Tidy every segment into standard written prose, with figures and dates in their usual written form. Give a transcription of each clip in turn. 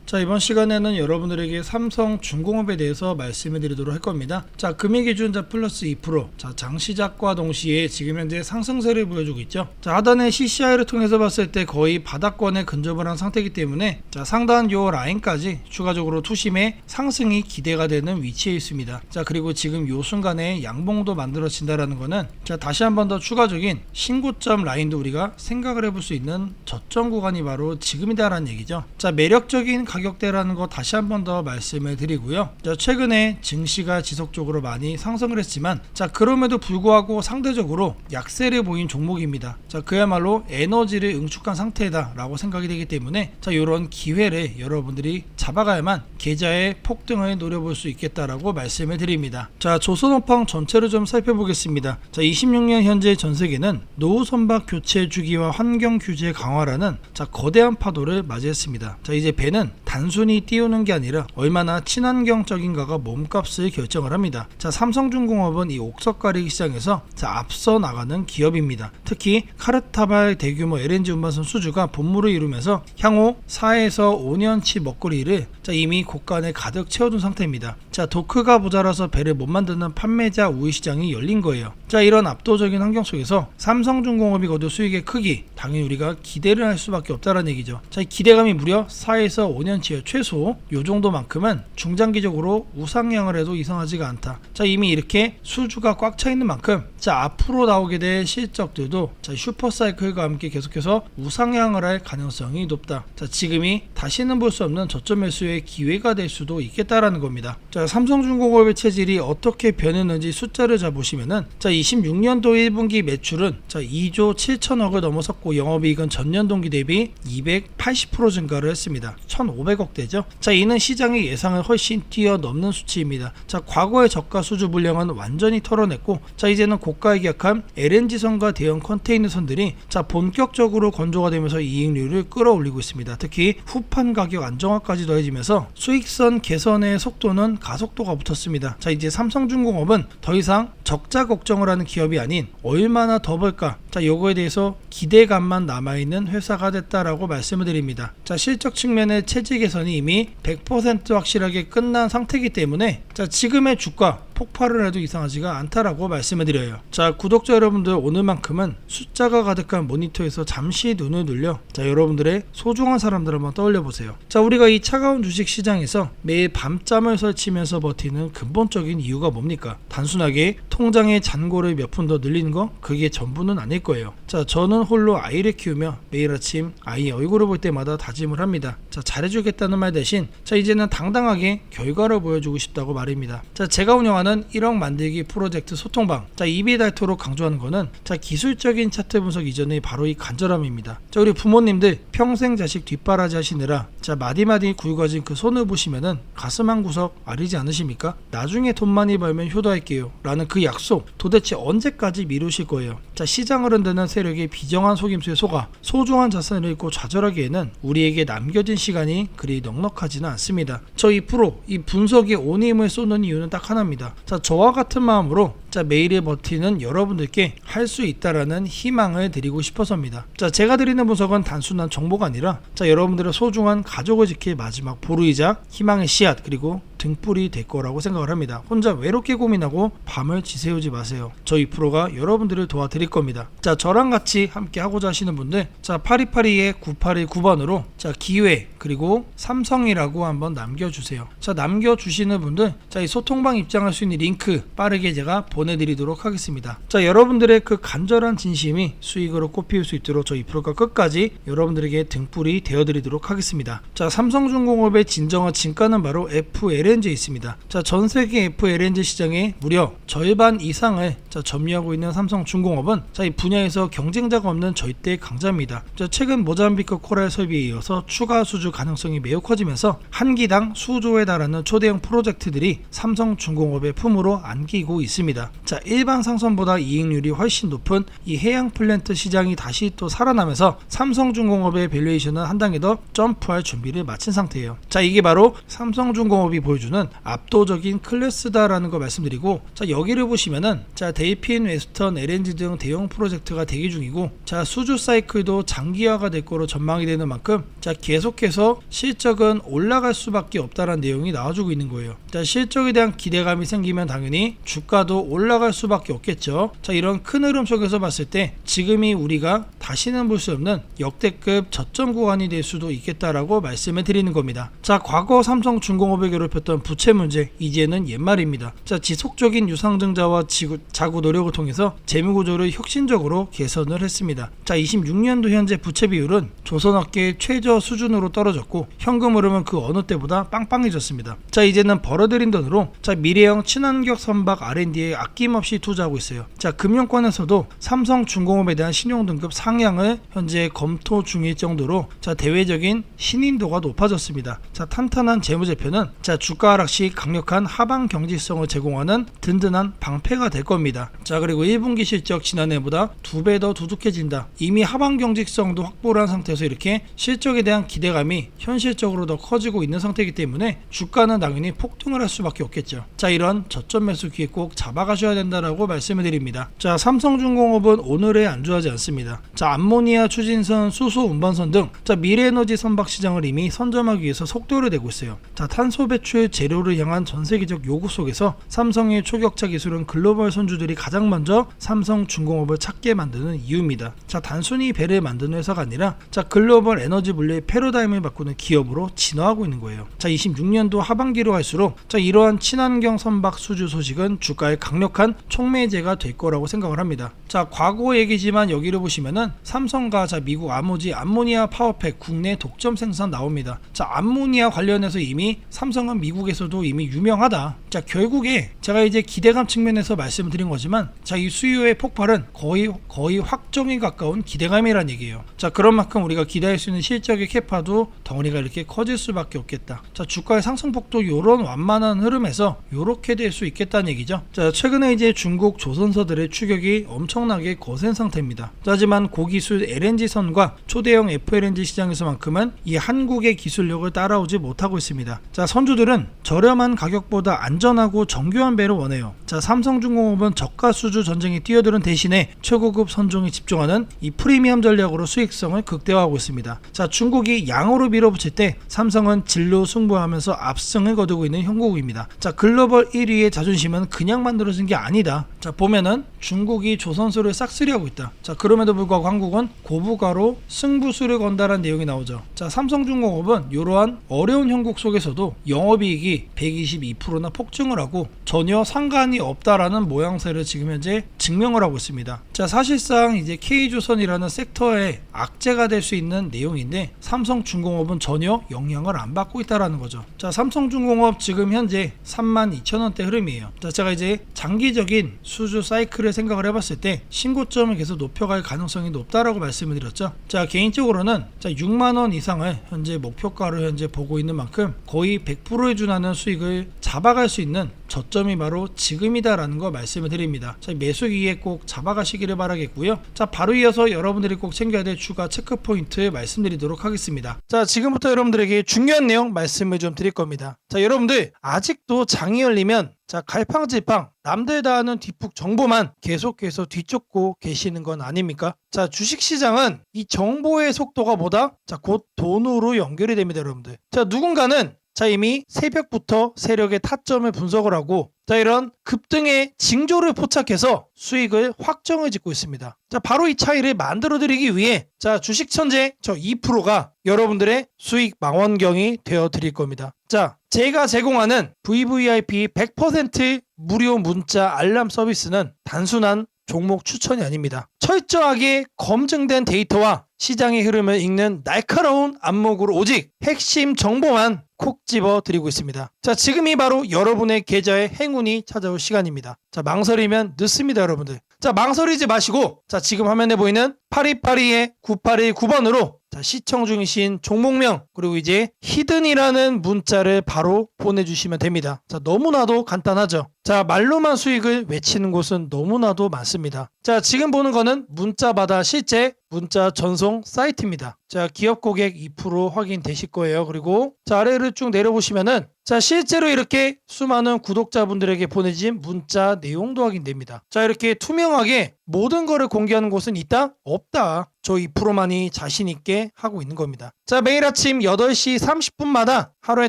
자, 이번 시간에는 여러분들에게 삼성중공업에 대해서 말씀을 드리도록 할 겁니다. 자, 금액기준자 플러스 2%. 자, 장시작과 동시에 지금 현재 상승세를 보여주고 있죠. 자, 하단의 CCI를 통해서 봤을 때 거의 바닥권에 근접을 한 상태이기 때문에 자, 상단 요 라인까지 추가적으로 투심의 상승이 기대가 되는 위치에 있습니다. 자, 그리고 지금 요 순간에 양봉도 만들어진다라는 거는 자, 다시 한 번 더 추가적인 신고점 라인도 우리가 생각을 해볼 수 있는 저점 구간이 바로 지금이다라는 얘기죠. 자, 매력적인 가격대라는 거 다시 한 번 더 말씀을 드리고요. 자, 최근에 증시가 지속적으로 많이 상승을 했지만 자, 그럼에도 불구하고 상대적으로 약세를 보인 종목입니다. 자, 그야말로 에너지를 응축한 상태다 라고 생각이 되기 때문에 자, 이런 기회를 여러분들이 잡아가야만 계좌의 폭등을 노려볼 수 있겠다라고 말씀을 드립니다. 자, 조선업황 전체를 좀 살펴보겠습니다. 자, 26년 현재 전세계는 노후 선박 교체 주기와 환경 규제 강화라는 자, 거대한 파도를 맞이했습니다. 자, 이제 배는 단순히 띄우는 게 아니라 얼마나 친환경적인가가 몸값을 결정을 합니다. 자, 삼성중공업은 이 옥석 가리기 시장에서 자, 앞서 나가는 기업입니다. 특히 카르타발 대규모 LNG 운반선 수주가 본물을 이루면서 향후 4에서 5년치 먹거리를 자, 이미 곳간에 가득 채워둔 상태입니다. 자, 도크가 모자라서 배를 못 만드는 판매자 우위 시장이 열린 거예요. 자, 이런 압도적인 환경 속에서 삼성중공업이 거둘 수익의 크기 당연히 우리가 기대를 할 수밖에 없다는 얘기죠. 자, 이 기대감이 무려 4에서 5년치의 최소 요 정도만큼은 중장기적으로 우상향을 해도 이상하지가 않다. 자, 이미 이렇게 수주가 꽉 차 있는 만큼 자, 앞으로 나오게 될 실적들도 자, 슈퍼사이클과 함께 계속해서 우상향을 할 가능성이 높다. 자, 지금이 다시는 볼 수 없는 저점 매수의 기회가 될 수도 있겠다라는 겁니다. 자, 삼성중공업의 체질이 어떻게 변했는지 숫자를 잡으시면은 자, 26년도 1분기 매출은 자, 2조 7천억을 넘어섰고 영업이익은 전년 동기 대비 280% 증가를 했습니다. 1,500억대죠. 자, 이는 시장의 예상을 훨씬 뛰어넘는 수치입니다. 자, 과거의 저가 수주 물량은 완전히 털어냈고 자, 이제는 고가에 계약한 LNG선과 대형 컨테이너선들이 자, 본격적으로 건조가 되면서 이익률을 끌어올리고 있습니다. 특히 후판 가격 안정화까지 더해지면서 수익선 개선의 속도는 가속도가 붙었습니다. 자, 이제 삼성중공업은 더 이상 적자 걱정을 하는 기업이 아닌 얼마나 더 벌까 자, 요거에 대해서 기대감만 남아있는 회사가 됐다라고 말씀을 드립니다. 자, 실적 측면의 체질 개선이 이미 100% 확실하게 끝난 상태이기 때문에 자, 지금의 주가 폭발을 해도 이상하지가 않다라고 말씀을 드려요. 자, 구독자 여러분들 오늘만큼은 숫자가 가득한 모니터에서 잠시 눈을 늘려 자, 여러분들의 소중한 사람들 한번 떠올려 보세요. 자, 우리가 이 차가운 주식 시장에서 매일 밤잠을 설치면서 버티는 근본적인 이유가 뭡니까? 단순하게 통장의 잔고를 몇 푼 더 늘리는 거? 그게 전부는 아닐 거예요. 자, 저는 홀로 아이를 키우며 매일 아침 아이 얼굴을 볼 때마다 다짐을 합니다. 자, 잘해주겠다는 말 대신 자, 이제는 당당하게 결과를 보여주고 싶다고 말입니다. 자, 제가 운영하는 1억 만들기 프로젝트 소통방 자, 입이 닳도록 강조하는 거는 자, 기술적인 차트 분석 이전의 바로 이 간절함입니다. 자, 우리 부모님들 평생 자식 뒷바라지 하시느라 자, 마디마디 굵어진 그 손을 보시면은 가슴 한 구석 아리지 않으십니까? 나중에 돈 많이 벌면 효도할게요 라는 그 약속 도대체 언제까지 미루실 거예요? 자, 시장을 흔드는 세력의 비정한 속임수에 속아 소중한 자산을 잃고 좌절하기에는 우리에게 남겨진 시간이 그리 넉넉하지는 않습니다. 저 2% 이 분석에 온 힘을 쏟는 이유는 딱 하나입니다. 자, 저와 같은 마음으로 자, 매일에 버티는 여러분들께 할 수 있다라는 희망을 드리고 싶어서입니다. 자, 제가 드리는 분석은 단순한 정보가 아니라 자, 여러분들의 소중한 가족을 지킬 마지막 보루이자 희망의 씨앗 그리고 등불이 될 거라고 생각을 합니다. 혼자 외롭게 고민하고 밤을 지새우지 마세요. 저 2%가 여러분들을 도와드릴 겁니다. 자, 저랑 같이 함께 하고자 하시는 분들 자, 8282-9819번으로 자, 기회 그리고 삼성이라고 한번 남겨주세요. 자, 남겨주시는 분들 자, 이 소통방 입장할 수 있는 링크 빠르게 제가 보내드리도록 하겠습니다. 자, 여러분들의 그 간절한 진심이 수익으로 꼽힐 수 있도록 저 2%가 끝까지 여러분들에게 등불이 되어드리도록 하겠습니다. 자, 삼성중공업의 진정한 진가는 바로 FLNG에 있습니다. 자, 전세계 FLNG 시장의 무려 절반 이상을 자, 점유하고 있는 삼성중공업은 자, 이 분야에서 경쟁자가 없는 절대 강자입니다. 자, 최근 모잠비크 코랄 설비에 이어서 추가 수주 가능성이 매우 커지면서 한 기당 수조에 달하는 초대형 프로젝트들이 삼성중공업의 품으로 안기고 있습니다. 자, 일반 상선보다 이익률이 훨씬 높은 이 해양 플랜트 시장이 다시 또 살아나면서 삼성중공업의 밸류에이션은 한 단계 더 점프할 준비를 마친 상태예요. 자, 이게 바로 삼성중공업이 보여주는 보여주는 압도적인 클래스다라는 거 말씀드리고, 자 여기를 보시면은 자 데이핀, 웨스턴, LNG 등 대형 프로젝트가 대기 중이고, 자 수주 사이클도 장기화가 될 거로 전망이 되는 만큼 자 계속해서 실적은 올라갈 수밖에 없다라는 내용이 나와주고 있는 거예요. 자 실적에 대한 기대감이 생기면 당연히 주가도 올라갈 수밖에 없겠죠. 자 이런 큰 흐름 속에서 봤을 때 지금이 우리가 다시는 볼 수 없는 역대급 저점 구간이 될 수도 있겠다라고 말씀을 드리는 겁니다. 자 과거 삼성중공업을 괴롭혔던 부채 문제, 이제는 옛말입니다. 자 지속적인 유상증자와 자구 노력을 통해서 재무구조를 혁신적으로 개선을 했습니다. 자 26년도 현재 부채 비율은 조선업계 최저 수준으로 떨어졌고, 현금 흐름은 그 어느 때보다 빵빵해졌습니다. 자 이제는 벌어들인 돈으로 자 미래형 친환경 선박 R&D에 아낌없이 투자하고 있어요. 자 금융권에서도 삼성중공업에 대한 신용등급 상향을 현재 검토 중일 정도로 자 대외적인 신인도가 높아졌습니다. 자 탄탄한 재무제표는 자 주가 하락 시 강력한 하방 경직성을 제공하는 든든한 방패가 될 겁니다. 자 그리고 1분기 실적 지난해보다 2배 더 두둑해진다. 이미 하방 경직성도 확보를 한 상태에서 이렇게 실적에 대한 기대감이 현실적으로 더 커지고 있는 상태이기 때문에 주가는 당연히 폭등을 할 수밖에 없겠죠. 자 이런 저점 매수 기회 꼭 잡아가셔야 된다라고 말씀을 드립니다. 자 삼성중공업은 오늘에 안주하지 않습니다. 자 암모니아 추진선, 수소 운반선 등 자 미래에너지 선박 시장을 이미 선점하기 위해서 속도를 내고 있어요. 자 탄소 배출 제로를 향한 전 세계적 요구 속에서 삼성의 초격차 기술은 글로벌 선주들이 가장 먼저 삼성중공업을 찾게 만드는 이유입니다. 자 단순히 배를 만드는 회사가 아니라 자 글로벌 에너지 분류의 패러다임을 바꾸는 기업으로 진화하고 있는 거예요. 자 26년도 하반기로 갈수록 자 이러한 친환경 선박 수주 소식은 주가에 강력한 촉매제가 될 거라고 생각을 합니다. 자 과거 얘기지만 여기를 보시면은 삼성과 자 미국 아모지 암모니아 파워팩 국내 독점 생산 나옵니다. 자 암모니아 관련해서 이미 삼성은 미국에서도 이미 유명하다. 자 결국에 제가 이제 기대감 측면에서 말씀드린 거지만 자 이 수요의 폭발은 거의 확정에 가까운 기대감이란 얘기예요. 자 그런 만큼 우리가 기대할 수 있는 실적의 캐파도 덩어리가 이렇게 커질 수밖에 없겠다. 자 주가의 상승폭도 요런 완만한 흐름에서 요렇게 될 수 있겠다는 얘기죠. 자 최근에 이제 중국 조선사들의 추격이 엄청나게 거센 상태입니다. 하지만 고기술 LNG선과 초대형 FLNG 시장에서만큼은 이 한국의 기술력을 따라오지 못하고 있습니다. 자 선주들은 저렴한 가격보다 안전하고 정교한 배를 원해요. 자 삼성중공업은 저가 수주 전쟁에 뛰어드는 대신에 최고급 선종에 집중하는 이 프리미엄 전략으로 수익성을 극대화하고 있습니다. 자 중국이 양으로 밀어붙일 때 삼성은 질로 승부하면서 압승을 거두고 있는 형국입니다. 자 글로벌 1위의 자존심은 그냥 만들어진 게 아니다. 자 보면은 중국이 조선소를 싹쓸이하고 있다. 자 그럼에도 불구하고 한국은 고부가로 승부수를 건다라는 내용이 나오죠. 자 삼성중공업은 이러한 어려운 형국 속에서도 영업이익이 122%나 폭증을 하고 전혀 상관이 없다라는 모양새를 지금 현재 증명을 하고 있습니다. 자 사실상 이제 K조선이라는 섹터의 악재가 될 수 있는 내용인데 삼성중공업은 전혀 영향을 안 받고 있다라는 거죠. 자 삼성중공업 지금 현재 32,000원대 흐름이에요. 자 제가 이제 장기적인 수주 사이클을 생각을 해봤을 때 신고점을 계속 높여갈 가능성이 높다라고 말씀을 드렸죠. 자 개인적으로는 자 6만원 이상을 현재 목표가로 현재 보고 있는 만큼 거의 100%에 준하는 수익을 잡아갈 수 있는 저점이 바로 지금이다라는 거 말씀을 드립니다. 자 매수기에 꼭 잡아가시기를 바라겠고요. 자 바로 이어서 여러분들이 꼭 챙겨야 될 추가 체크포인트 말씀드리도록 하겠습니다. 자 지금부터 여러분들에게 중요한 내용 말씀을 좀 드릴 겁니다. 자 여러분들 아직도 장이 열리면 자 갈팡질팡 남들 다 아는 뒷북 정보만 계속해서 뒤쫓고 계시는 건 아닙니까? 자 주식시장은 이 정보의 속도가 뭐다? 자 곧 돈으로 연결이 됩니다 여러분들. 자 누군가는 자 이미 새벽부터 세력의 타점을 분석을 하고 자 이런 급등의 징조를 포착해서 수익을 확정을 짓고 있습니다. 자 바로 이 차이를 만들어 드리기 위해 자 주식천재 저 2%가 여러분들의 수익 망원경이 되어 드릴 겁니다. 자 제가 제공하는 VVIP 100% 무료 문자 알람 서비스는 단순한 종목 추천이 아닙니다. 철저하게 검증된 데이터와 시장의 흐름을 읽는 날카로운 안목으로 오직 핵심 정보만 콕 집어 드리고 있습니다. 자 지금이 바로 여러분의 계좌에 행운이 찾아올 시간입니다. 자 망설이면 늦습니다 여러분들. 자 망설이지 마시고 자 지금 화면에 보이는 8282-9819번으로 자 시청 중이신 종목명 그리고 이제 히든이라는 문자를 바로 보내주시면 됩니다. 자 너무나도 간단하죠. 자, 말로만 수익을 외치는 곳은 너무나도 많습니다. 자, 지금 보는 거는 문자마다 실제 문자 전송 사이트입니다. 자, 기업 고객 2% 확인되실 거예요. 그리고 자, 아래를 쭉 내려보시면은 자, 실제로 이렇게 수많은 구독자분들에게 보내진 문자 내용도 확인됩니다. 자, 이렇게 투명하게 모든 거를 공개하는 곳은 있다? 없다. 저 2%만이 자신 있게 하고 있는 겁니다. 자, 매일 아침 8시 30분마다 하루에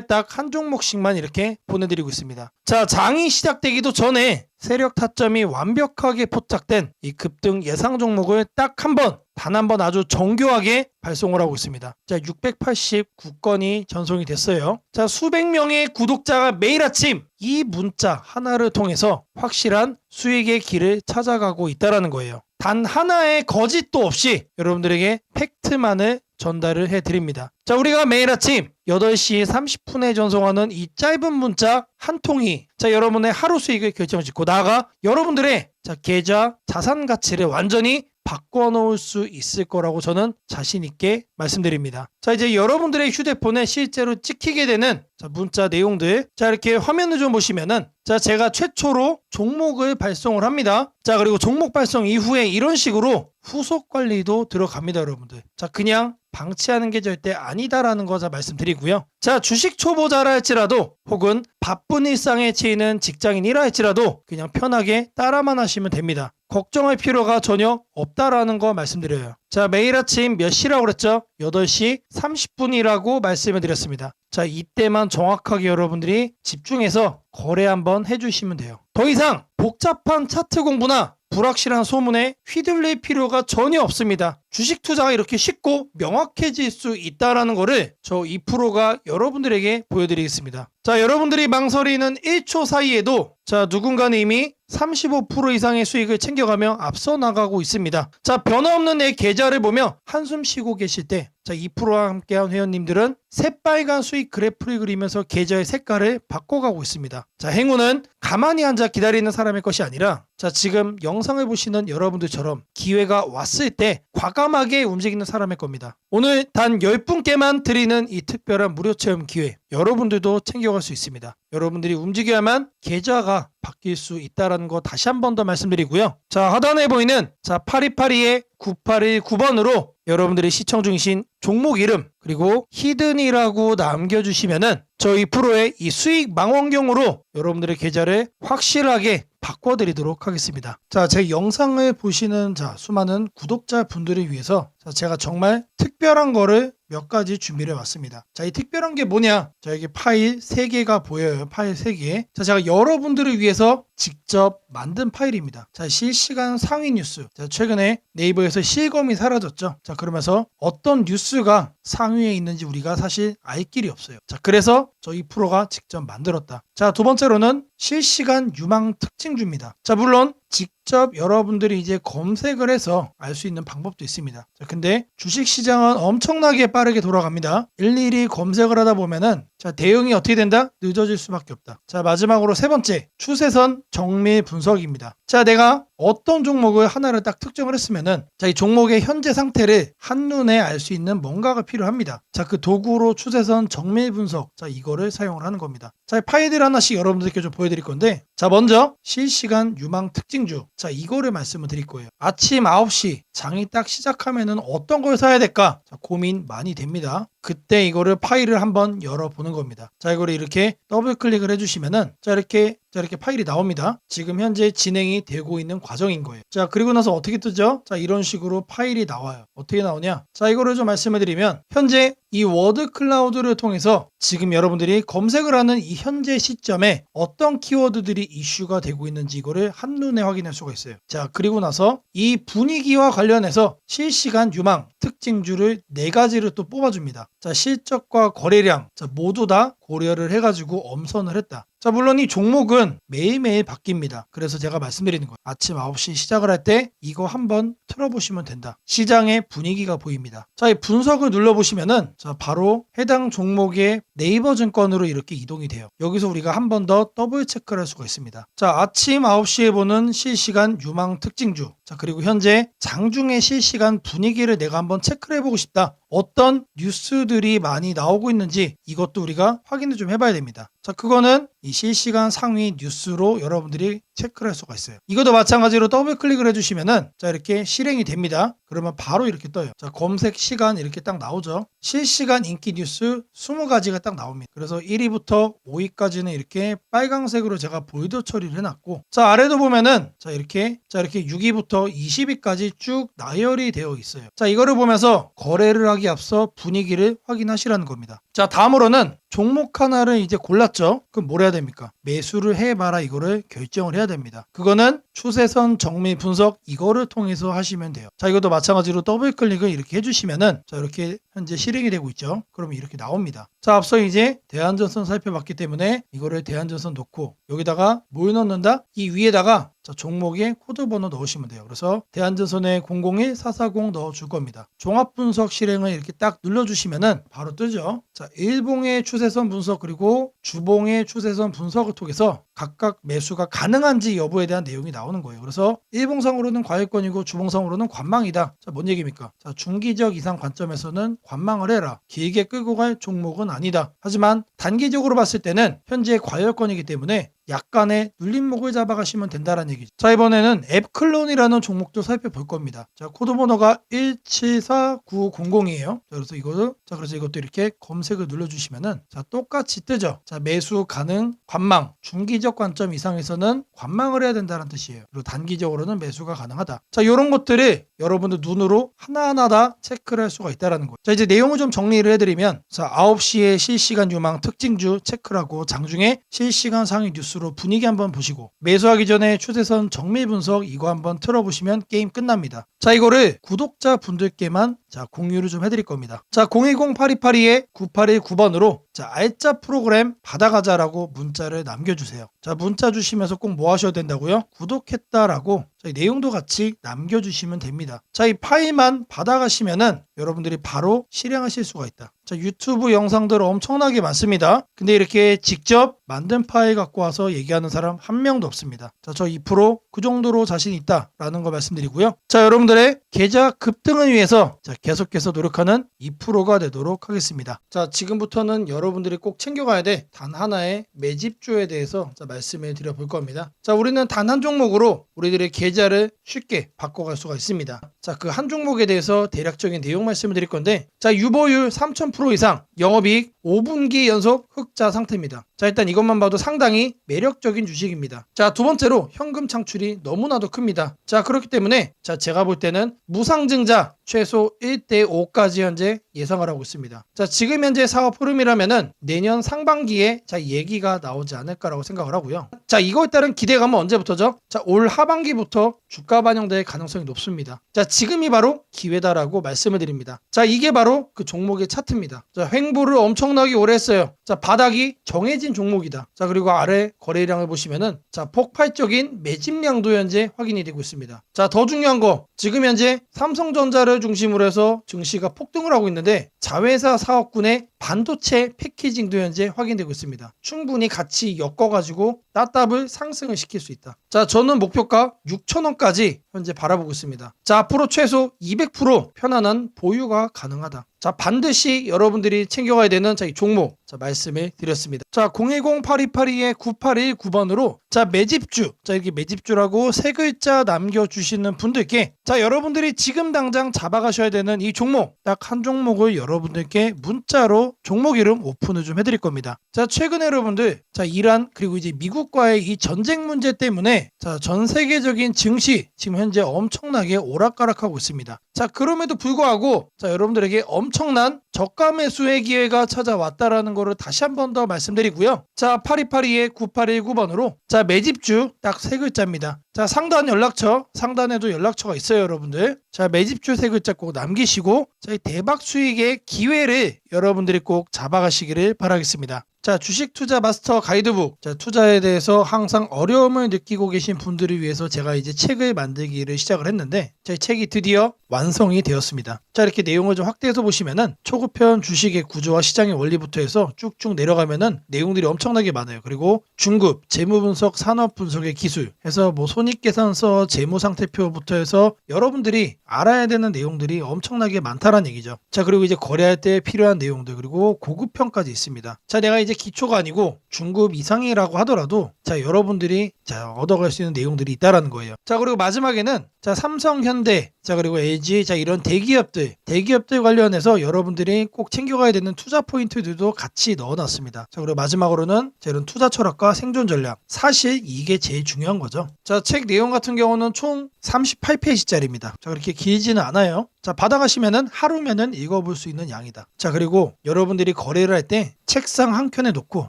딱 한 종목씩만 이렇게 보내드리고 있습니다. 자, 장이 시작되기도 전에 세력 타점이 완벽하게 포착된 이 급등 예상 종목을 딱 단 한 번 아주 정교하게 발송을 하고 있습니다. 자, 689건이 전송이 됐어요. 자, 수백 명의 구독자가 매일 아침 이 문자 하나를 통해서 확실한 수익의 길을 찾아가고 있다는 거예요. 단 하나의 거짓도 없이 여러분들에게 팩트만을 전달을 해드립니다. 자, 우리가 매일 아침 8시 30분에 전송하는 이 짧은 문자 한 통이 자, 여러분의 하루 수익을 결정짓고 나아가 여러분들의 자, 계좌 자산 가치를 완전히 바꿔놓을 수 있을 거라고 저는 자신 있게 말씀드립니다. 자, 이제 여러분들의 휴대폰에 실제로 찍히게 되는 자, 문자 내용들 자, 이렇게 화면을 좀 보시면은 자, 제가 최초로 종목을 발송을 합니다. 자, 그리고 종목 발송 이후에 이런 식으로 후속 관리도 들어갑니다, 여러분들. 자, 그냥 방치하는 게 절대 아니다라는 거 말씀드리고요. 자, 주식 초보자라 할지라도 혹은 바쁜 일상에 치이는 직장인이라 할지라도 그냥 편하게 따라만 하시면 됩니다. 걱정할 필요가 전혀 없다라는 거 말씀드려요. 자, 매일 아침 몇 시라고 그랬죠? 8시 30분이라고 말씀을 드렸습니다. 자, 이때만 정확하게 여러분들이 집중해서 거래 한번 해주시면 돼요. 더 이상 복잡한 차트 공부나 불확실한 소문에 휘둘릴 필요가 전혀 없습니다. 주식 투자가 이렇게 쉽고 명확해질 수 있다는 거를 저 2%가 여러분들에게 보여드리겠습니다. 자, 여러분들이 망설이는 1초 사이에도 자, 누군가는 이미 35% 이상의 수익을 챙겨가며 앞서 나가고 있습니다. 자, 변화없는 내 계좌를 보며 한숨 쉬고 계실 때 자, 2%와 함께한 회원님들은 새빨간 수익 그래프를 그리면서 계좌의 색깔을 바꿔가고 있습니다. 자, 행운은 가만히 앉아 기다리는 사람의 것이 아니라 자, 지금 영상을 보시는 여러분들처럼 기회가 왔을 때 과감하게 움직이는 사람의 겁니다. 오늘 단 10분께만 드리는 이 특별한 무료 체험 기회 여러분들도 챙겨갈 수 있습니다. 여러분들이 움직여야만 계좌가 바뀔 수 있다는 거 다시 한 번 더 말씀드리고요. 자, 하단에 보이는 자, 8282-9819번으로 여러분들이 시청 중이신 종목 이름 그리고 히든이라고 남겨주시면은 저희 프로의 이 수익 망원경으로 여러분들의 계좌를 확실하게 바꿔드리도록 하겠습니다. 자, 제 영상을 보시는 자, 수많은 구독자분들을 위해서 자, 제가 정말 특별한 거를 몇 가지 준비를 해왔습니다. 자, 이 특별한 게 뭐냐? 자, 여기 파일 3개가 보여요. 파일 3개. 자, 제가 여러분들을 위해서 직접 만든 파일입니다. 자, 실시간 상위 뉴스. 자, 최근에 네이버에서 실검이 사라졌죠. 자, 그러면서 어떤 뉴스가 상위에 있는지 우리가 사실 알 길이 없어요. 자, 그래서 저희 프로가 직접 만들었다. 자, 두 번째로는 실시간 유망 특징주입니다. 자, 물론 직접 여러분들이 이제 검색을 해서 알 수 있는 방법도 있습니다. 자, 근데 주식시장은 엄청나게 빠르게 돌아갑니다. 일일이 검색을 하다 보면은 자, 대응이 어떻게 된다? 늦어질 수밖에 없다. 자, 마지막으로 세 번째, 추세선 정밀 분석입니다. 자, 내가 어떤 종목을 하나를 딱 특정을 했으면은 자, 이 종목의 현재 상태를 한눈에 알 수 있는 뭔가가 필요합니다. 자, 그 도구로 추세선 정밀 분석. 자, 이거를 사용을 하는 겁니다. 자, 파일들 하나씩 여러분들께 좀 보여드릴 건데 자, 먼저 실시간 유망 특징주. 자, 이거를 말씀을 드릴 거예요. 아침 9시 장이 딱 시작하면은 어떤 걸 사야 될까? 자, 고민 많이 됩니다. 그때 이거를 파일을 한번 열어보는 겁니다. 자, 이거를 이렇게 더블 클릭을 해주시면은 자, 이렇게 파일이 나옵니다. 지금 현재 진행이 되고 있는 과정인 거예요. 자, 그리고 나서 어떻게 뜨죠? 자, 이런 식으로 파일이 나와요. 어떻게 나오냐? 자, 이거를 좀 말씀을 드리면 현재 이 워드 클라우드를 통해서 지금 여러분들이 검색을 하는 이 현재 시점에 어떤 키워드들이 이슈가 되고 있는지 이거를 한눈에 확인할 수가 있어요. 자, 그리고 나서 이 분위기와 관련해서 실시간 유망 특징주를 4가지를 또 뽑아줍니다. 자, 실적과 거래량 자, 모두 다 고려를 해가지고 엄선을 했다. 자, 물론 이 종목은 매일매일 바뀝니다. 그래서 제가 말씀드리는 거예요. 아침 9시 시작을 할 때 이거 한번 틀어보시면 된다. 시장의 분위기가 보입니다. 자, 이 분석을 눌러보시면은 자, 바로 해당 종목의 네이버 증권으로 이렇게 이동이 돼요. 여기서 우리가 한 번 더 더블 체크를 할 수가 있습니다. 자, 아침 9시에 보는 실시간 유망 특징주. 자, 그리고 현재 장중의 실시간 분위기를 내가 한번 체크를 해보고 싶다. 어떤 뉴스들이 많이 나오고 있는지 이것도 우리가 확인을 좀 해봐야 됩니다. 자, 그거는 이 실시간 상위 뉴스로 여러분들이 체크를 할 수가 있어요. 이것도 마찬가지로 더블 클릭을 해주시면은 자 이렇게 실행이 됩니다. 그러면 바로 이렇게 떠요. 자 검색 시간 이렇게 딱 나오죠. 실시간 인기 뉴스 20가지가 딱 나옵니다. 그래서 1위부터 5위까지는 이렇게 빨강색으로 제가 볼드 처리를 해놨고 자 아래도 보면은 자 이렇게 6위부터 20위까지 쭉 나열이 되어 있어요. 자 이거를 보면서 거래를 하기 앞서 분위기를 확인하시라는 겁니다. 자 다음으로는 종목 하나를 이제 골랐죠. 그럼 뭘 해야 됩니까? 매수를 해봐라 이거를 결정을 해야 됩니다. 그거는 추세선 정밀 분석 이거를 통해서 하시면 돼요. 자 이것도 마찬가지로 더블 클릭을 이렇게 해주시면은 자 이렇게 현재 실행이 되고 있죠. 그러면 이렇게 나옵니다. 자 앞서 이제 대한전선 살펴봤기 때문에 이거를 대한전선 놓고 여기다가 뭘 넣는다? 이 위에다가 자 종목에 코드 번호 넣으시면 돼요. 그래서 대한전선에 001440 넣어줄 겁니다. 종합분석 실행을 이렇게 딱 눌러주시면은 바로 뜨죠. 자 일봉의 추세선 분석 그리고 주봉의 추세선 분석을 통해서 각각 매수가 가능한지 여부에 대한 내용이 나오는 거예요. 그래서 일봉상으로는 과열권이고 주봉상으로는 관망이다. 자 뭔 얘기입니까? 자 중기적 이상 관점에서는 관망을 해라. 길게 끌고 갈 종목은 아니다. 하지만 단기적으로 봤을 때는 현재 과열권이기 때문에 약간의 눌림목을 잡아가시면 된다는 얘기죠. 자 이번에는 앱클론이라는 종목도 살펴볼 겁니다. 자 코드 번호가 174900이에요. 그래서 이것도 이렇게 검색을 눌러주시면은 자 똑같이 뜨죠. 자 매수 가능 관망 중기적 관점 이상에서는 관망을 해야 된다는 뜻이에요. 그리고 단기적으로는 매수가 가능하다. 자 이런 것들을 여러분들 눈으로 하나하나 다 체크를 할 수가 있다는 거예요. 자 이제 내용을 좀 정리를 해드리면 자 9시에 실시간 유망 특징주 체크를 하고 장중에 실시간 상위 뉴스로 분위기 한번 보시고 매수하기 전에 추세선 정밀 분석 이거 한번 틀어보시면 게임 끝납니다. 자 이거를 구독자 분들께만 자 공유를 좀 해드릴 겁니다. 자 010-8282-9819번으로 자 알짜 프로그램 받아가자라고 문자를 남겨주세요. 자 문자 주시면서 꼭 뭐 하셔야 된다고요? 구독했다라고 자, 이 내용도 같이 남겨주시면 됩니다. 자, 이 파일만 받아가시면은 여러분들이 바로 실행하실 수가 있다. 자, 유튜브 영상들 엄청나게 많습니다. 근데 이렇게 직접 만든 파일 갖고 와서 얘기하는 사람 한 명도 없습니다. 자, 저 2% 그 정도로 자신 있다라는 거 말씀드리고요. 자, 여러분들의 계좌 급등을 위해서 자, 계속해서 노력하는 2%가 되도록 하겠습니다. 자, 지금부터는 여러분들이 꼭 챙겨가야 돼. 단 하나의 매집주에 대해서 자, 말씀을 드려볼 겁니다. 자, 우리는 단 한 종목으로 우리들의 계좌를 쉽게 바꿔갈 수가 있습니다. 자, 그 한 종목에 대해서 대략적인 내용 말씀을 드릴 건데 자, 유보율 3000% 이상, 영업이익 5분기 연속 흑자 상태입니다. 자, 일단 이것만 봐도 상당히 매력적인 주식입니다. 자, 두 번째로 현금 창출이 너무나도 큽니다. 자, 그렇기 때문에 자, 제가 볼 때는 무상증자 최소 1대5까지 현재 예상을 하고 있습니다. 자, 지금 현재 사업 흐름이라면은 내년 상반기에 자, 얘기가 나오지 않을까라고 생각을 하고요. 자, 이거에 따른 기대감은 언제부터죠? 자, 올 하반기부터 주가 반영될 가능성이 높습니다. 자, 지금이 바로 기회다라고 말씀을 드립니다. 자, 이게 바로 그 종목의 차트입니다. 자, 횡보를 엄청나게 오래 했어요. 자, 바닥이 정해진 종목이다. 자, 그리고 아래 거래량을 보시면은 자, 폭발적인 매집량도 현재 확인이 되고 있습니다. 자, 더 중요한 거 지금 현재 삼성전자를 중심으로 해서 증시가 폭등을 하고 있는데 자회사 사업군의 반도체 패키징도 현재 확인되고 있습니다. 충분히 같이 엮어가지고 따답을 상승을 시킬 수 있다. 자, 저는 목표가 6,000원까지 현재 바라보고 있습니다. 자, 앞으로 최소 200% 편안한 보유가 가능하다. 자, 반드시 여러분들이 챙겨가야 되는 자, 이 종목 자, 말씀을 드렸습니다. 자, 010-8282-9819번으로 자, 매집주 자, 이렇게 매집주라고 세 글자 남겨주시는 분들께 자, 여러분들이 지금 당장 잡아가셔야 되는 이 종목 딱 한 종목을 여러분들께 문자로 종목 이름 오픈을 좀 해드릴 겁니다. 자, 최근에 여러분들 자, 이란 그리고 이제 미국과의 이 전쟁 문제 때문에 자, 전 세계적인 증시 지금 현재 엄청나게 오락가락하고 있습니다. 자, 그럼에도 불구하고 자, 여러분들에게 엄청난 저가 매수의 기회가 찾아왔다라는 거를 다시 한 번 더 말씀드리고요. 자, 8282-9819번으로 자, 매집주 딱 세 글자입니다. 자, 상단 연락처, 상단에도 연락처가 있어요, 여러분들. 자, 매집주 세 글자 꼭 남기시고 자, 이 대박 수익의 기회를 여러분들이 꼭 잡아가시기를 바라겠습니다. 자, 주식 투자 마스터 가이드북. 자, 투자에 대해서 항상 어려움을 느끼고 계신 분들을 위해서 제가 이제 책을 만들기를 시작을 했는데 자, 이 책이 드디어 완성이 되었습니다. 자, 이렇게 내용을 좀 확대해서 보시면은 초급편 주식의 구조와 시장의 원리부터 해서 쭉쭉 내려가면은 내용들이 엄청나게 많아요. 그리고 중급, 재무 분석, 산업 분석의 기술 해서 뭐 손익계산서, 재무 상태표부터 해서 여러분들이 알아야 되는 내용들이 엄청나게 많다라는 얘기죠. 자, 그리고 이제 거래할 때 필요한 내용들 그리고 고급편까지 있습니다. 자, 내가 이제 이제 기초가 아니고 중급 이상이라고 하더라도 자 여러분들이 자 얻어갈 수 있는 내용들이 있다라는 거예요. 자 그리고 마지막에는 자 삼성, 현대, 자 그리고 LG, 자 이런 대기업들 관련해서 여러분들이 꼭 챙겨가야 되는 투자 포인트들도 같이 넣어놨습니다. 자 그리고 마지막으로는 자 이런 투자 철학과 생존 전략, 사실 이게 제일 중요한 거죠. 자 책 내용 같은 경우는 총 38페이지짜리입니다. 자 그렇게 길지는 않아요. 자 받아가시면은 하루면은 읽어볼 수 있는 양이다. 자 그리고 여러분들이 거래를 할 때 책상 한 켠에 놓고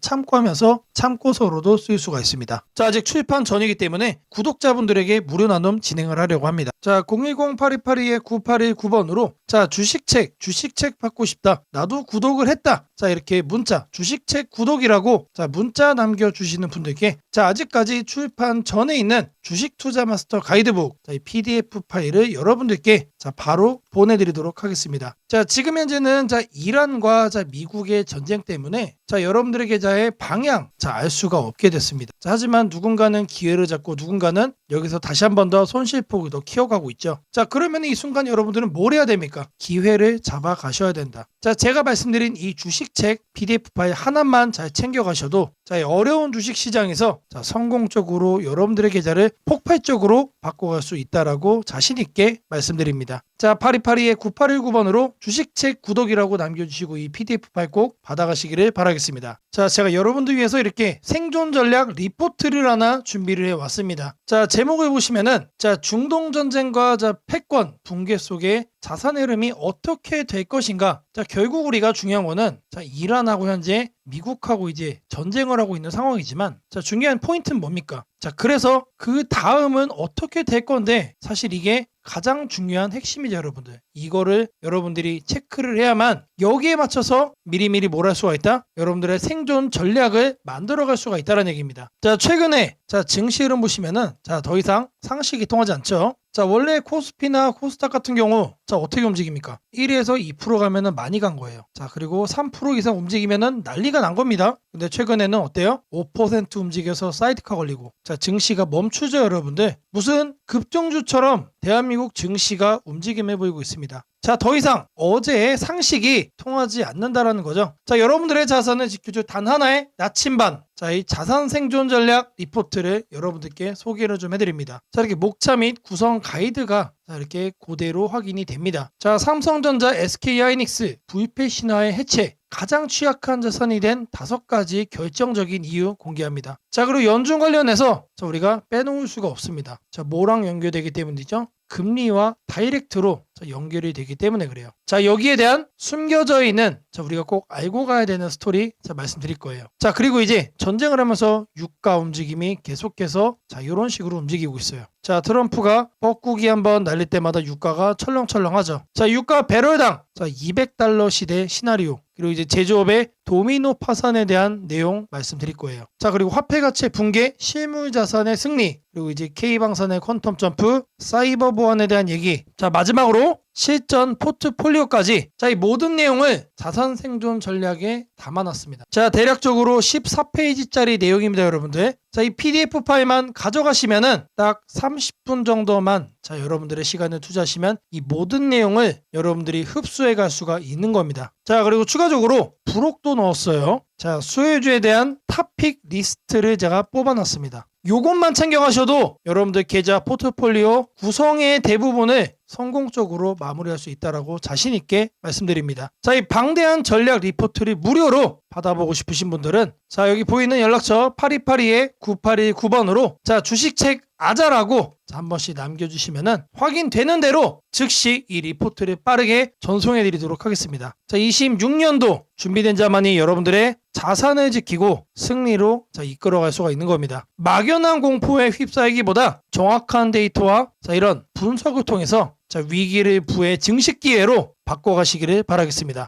참고하면서 참고서로도 쓸 수가 있습니다. 자 아직 출판 전이기 때문에 구독자분들에게 무료 나눔 진행을 하려고 합니다. 자 010-8282-9819번으로 자 주식책 받고 싶다, 나도 구독을 했다, 자 이렇게 문자 주식책 구독이라고 자 문자 남겨주시는 분들께 자 아직까지 출판 전에 있는 주식 투자 마스터 가이드북 자, 이 PDF 파일을 여러분들께 자 바로 보내드리도록 하겠습니다. 자 지금 현재는 자 이란과 자 미국의 전쟁 때문에 자 여러분들의 계좌의 방향 자 알 수가 없게 됐습니다. 자, 하지만 누군가는 기회를 잡고 누군가는 여기서 다시 한 번 더 손실폭을 더 키워가고 있죠. 자 그러면 이 순간 여러분들은 뭘 해야 됩니까? 기회를 잡아 가셔야 된다. 자 제가 말씀드린 이 주식책 PDF 파일 하나만 잘 챙겨가셔도 자 어려운 주식 시장에서 자 성공적으로 여러분들의 계좌를 폭발적으로 바꿔갈 수 있다라고 자신 있게 말씀드립니다. 자 8282-9819번으로 주식책 구독이라고 남겨주시고 이 PDF 파일 꼭 받아가시기를 바라겠습니다. 자 제가 여러분들 위해서 이렇게 생존 전략 리포트를 하나 준비를 해왔습니다. 자 제목을 보시면은 자 중동 전쟁과 자 패권 붕괴 속에 자산 흐름이 어떻게 될 것인가. 자 결국 우리가 중요한 거는 자 이란하고 현재 미국하고 이제 전쟁을 하고 있는 상황이지만 자 중요한 포인트는 뭡니까? 자 그래서 그 다음은 어떻게 될 건데 사실 이게 가장 중요한 핵심이죠 여러분들. 이거를 여러분들이 체크를 해야만 여기에 맞춰서 미리미리 뭘 할 수가 있다? 여러분들의 생존 전략을 만들어갈 수가 있다는 얘기입니다. 자 최근에 자 증시 흐름 보시면은 자 더 이상 상식이 통하지 않죠. 자 원래 코스피나 코스닥 같은 경우 자 어떻게 움직입니까? 1에서 2% 가면은 많이 간 거예요. 자 그리고 3% 이상 움직이면은 난리가 난 겁니다. 근데 최근에는 어때요? 5% 움직여서 사이드카 걸리고 자 증시가 멈추죠 여러분들. 무슨 급등주처럼 대한민국 증시가 움직임을 보이고 있습니다. 자 더 이상 어제의 상식이 통하지 않는다라는 거죠. 자 여러분들의 자산을 지켜줄 단 하나의 나침반 자 이 자산 생존 전략 리포트를 여러분들께 소개를 좀 해드립니다. 자 이렇게 목차 및 구성 가이드가 자 이렇게 그대로 확인이 됩니다. 자 삼성전자, SK하이닉스, VP 신화의 해체 가장 취약한 자산이 된 5가지 결정적인 이유 공개합니다. 자 그리고 연중 관련해서 자 우리가 빼놓을 수가 없습니다. 자 뭐랑 연결되기 때문이죠? 금리와 다이렉트로 연결이 되기 때문에 그래요. 자 여기에 대한 숨겨져 있는 자 우리가 꼭 알고 가야 되는 스토리 자 말씀드릴 거예요. 자 그리고 이제 전쟁을 하면서 유가 움직임이 계속해서 자 이런 식으로 움직이고 있어요. 자 트럼프가 뻐꾸기 한번 날릴 때마다 유가가 철렁철렁하죠. 자 유가 배럴당 자 $200 시대 시나리오 그리고 이제 제조업의 도미노 파산에 대한 내용 말씀드릴 거예요. 자 그리고 화폐 가치 붕괴, 실물 자산의 승리, 그리고 이제 K방산의 퀀텀 점프, 사이버 보안에 대한 얘기. 자 마지막으로 실전 포트폴리오까지 자 이 모든 내용을 자산 생존 전략에 담아놨습니다. 자 대략적으로 14페이지짜리 내용입니다 여러분들. 자 이 PDF 파일만 가져가시면은 딱 30분 정도만 자 여러분들의 시간을 투자하시면 이 모든 내용을 여러분들이 흡수해 갈 수가 있는 겁니다. 자 그리고 추가적으로 부록도 넣었어요. 자 수혜주에 대한 탑픽 리스트를 제가 뽑아놨습니다. 요것만 챙겨가셔도 여러분들 계좌 포트폴리오 구성의 대부분을 성공적으로 마무리할 수 있다라고 자신 있게 말씀드립니다. 자, 이 방대한 전략 리포트를 무료로 받아보고 싶으신 분들은 자 여기 보이는 연락처 8282-9819번으로 자 주식책 아자라고 자, 한 번씩 남겨주시면은 확인되는 대로 즉시 이 리포트를 빠르게 전송해 드리도록 하겠습니다. 자 26년도 준비된 자만이 여러분들의 자산을 지키고 승리로 자 이끌어갈 수가 있는 겁니다. 막연한 공포에 휩싸이기보다 정확한 데이터와 자 이런 분석을 통해서 자 위기를 부의 증식 기회로 바꿔가시기를 바라겠습니다.